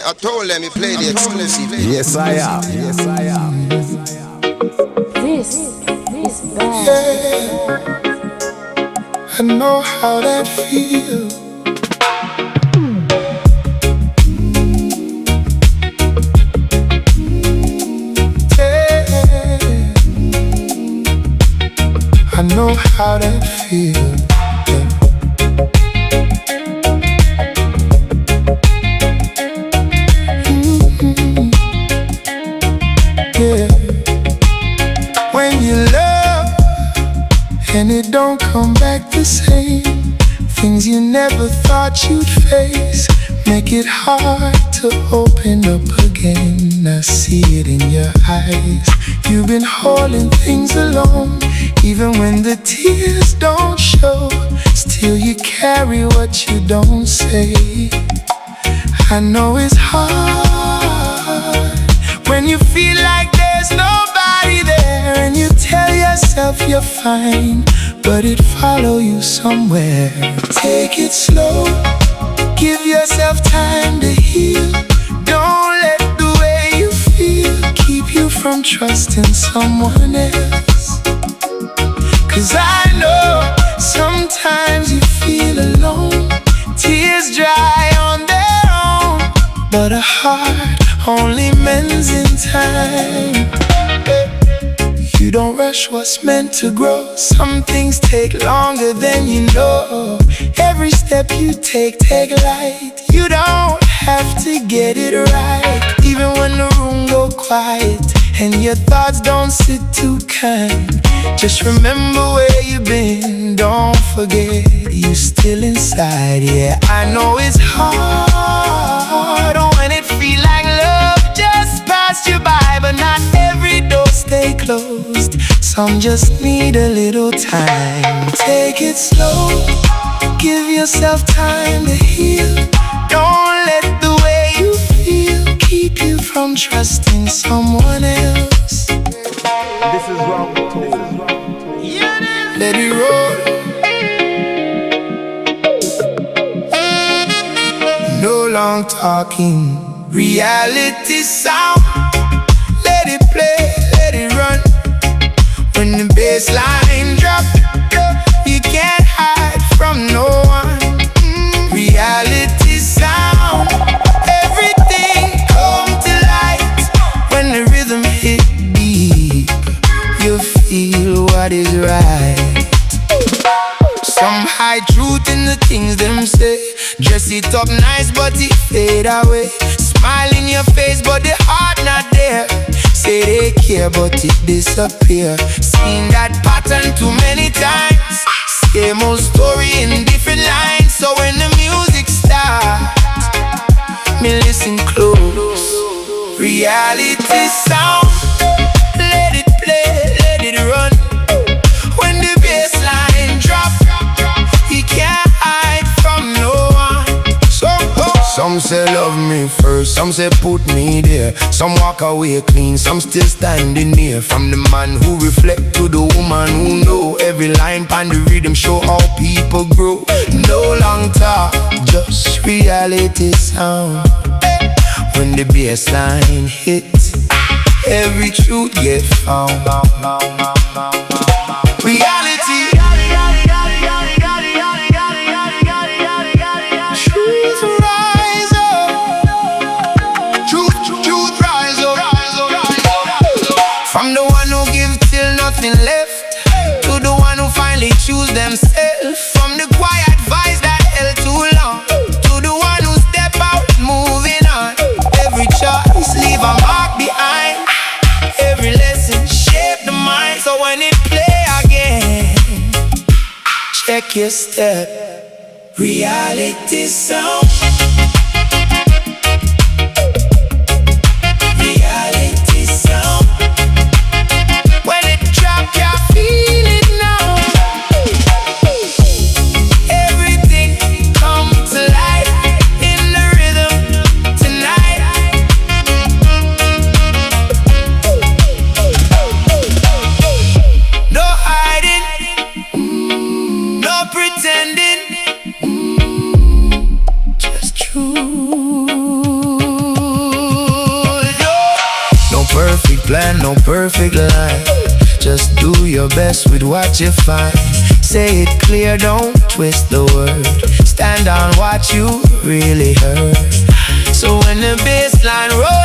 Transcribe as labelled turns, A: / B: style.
A: I told them he played the exclusive.
B: Yes, I am. Yes, I am.
C: This is bad.
D: Yeah, I know how that feels. I know how that feels. Yeah. When you love and it don't come back the same, things you never thought you'd face make it hard to open up again. I see it in your eyes. You've been holding things alone, even when the tears don't show. Still you carry what you don't say. I know it's hard when you feel like there's nobody there, and you tell yourself you're fine, but it follow you somewhere. Take it slow, give yourself time to heal. Don't let the way you feel keep you from trusting someone else. 'Cause I know sometimes you feel alone, tears dry on their own, but a heart only mends in time. You don't rush what's meant to grow. Some things take longer than you know. Every step you take light. You don't have to get it right, even when the room go quiet and your thoughts don't sit too kind. Just remember where you've been. Don't forget you're still inside. Yeah, I know it's hard when it feel like love just passed you by, but not every door stay closed. Some just need a little time. Take it slow, give yourself time to heal. Don't let the way you feel keep you from trusting someone else.
B: This is wrong.
D: Let it roll. No long talking, reality sound. Let it play, let it run. When the bass line drop, you can't hide from no one. Reality sound, everything come to light. When the rhythm hit deep, you feel what is right. Some hide truth in the things them say. Dress it up nice but it fade away. Smile in your face but the heart not there. Say they care but it disappear. Seen that pattern too many times. Same old story in different lines. So when the music starts, me listen close. Reality sound, let it play, let it run. When the bass line drop, you can't hide from no one. Some say love me first, some say put me there. Some walk away clean, some still standing near. From the man who reflect to the woman who know. Every line pan the rhythm show how people grow. No long talk, just reality sound. When the bass line hits, every truth get found. Reality. Truth rise up. Truth rise up. From the one who give till nothing left, to the one who finally choose themselves. From the quiet voice that held too long, to the one who step out moving on. Every choice leave a mark behind. Every lesson shape the mind. So when it play again, check your step. Reality sound. Reality sound. When it drop, you feel it now. Everything come to life in the rhythm tonight. No hiding, no pretending. plan, no perfect line. Just do your best with what you find. Say it clear, don't twist the word. Stand on what you really heard. So when the bass line rolls,